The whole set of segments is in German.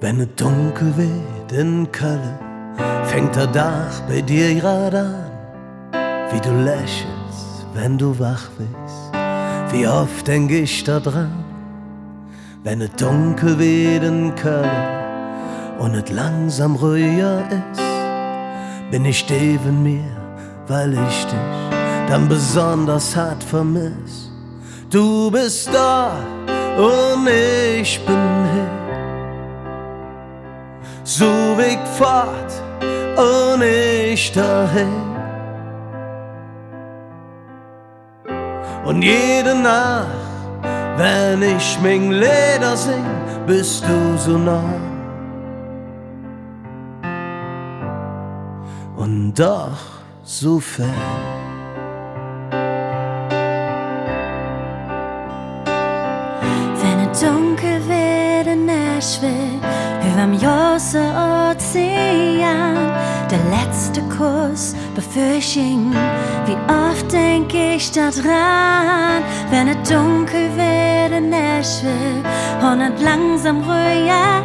Wenn es dunkel wird in Köln, fängt der Tag bei dir grad an. Wie du lächelst, wenn du wach bist, wie oft denk ich da dran. Wenn es dunkel wird in Köln und es langsam ruhiger ist, bin ich neben mir, weil ich dich dann besonders hart vermiss. Du bist da und ich bin hier, so weg fort und ich dahin. Und jede Nacht, wenn ich mein Lieder sing, bist du so nah. Und doch so fern. Wenn es dunkel wird in Nashville, überm großen Ozean, der letzte Kuss, bevor ich ging, wie oft denk ich da dran. Wenn es dunkel wird in Nashville und es langsam ruhiger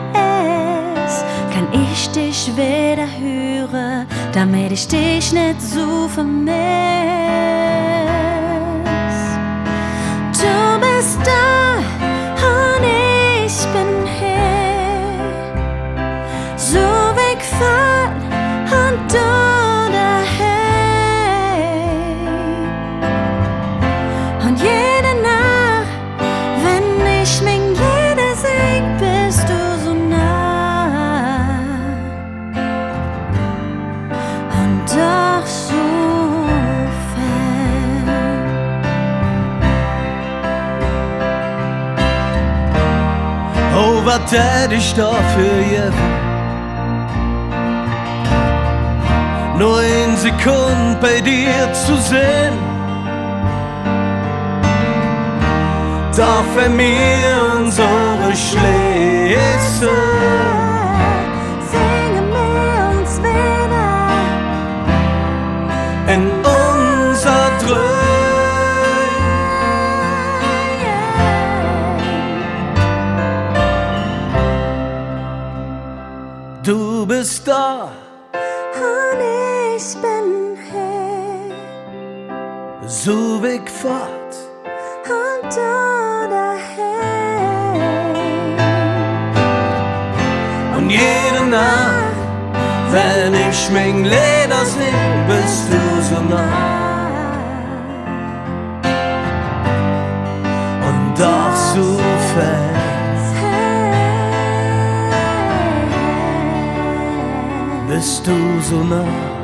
ist, kann ich dich wieder hören, damit ich dich nicht so vermiss. Du bist da und ich bin hier, so weg von und du daheim. Und jede Nacht, wenn ich mein Lieder sing, bist du so nah und doch so fern. Oh, was tät ich dafür geben, nur 1 Sekunde bei dir zu sehen. Doch wenn mir unsere Schlüsse Singen wir uns wieder in unser Träum. Du bist da und ich bin hier so weg fort und du daheim. und jede Nacht, wenn ich mein Lieder sing, bist du so nah und doch so fern. Bist du so nah.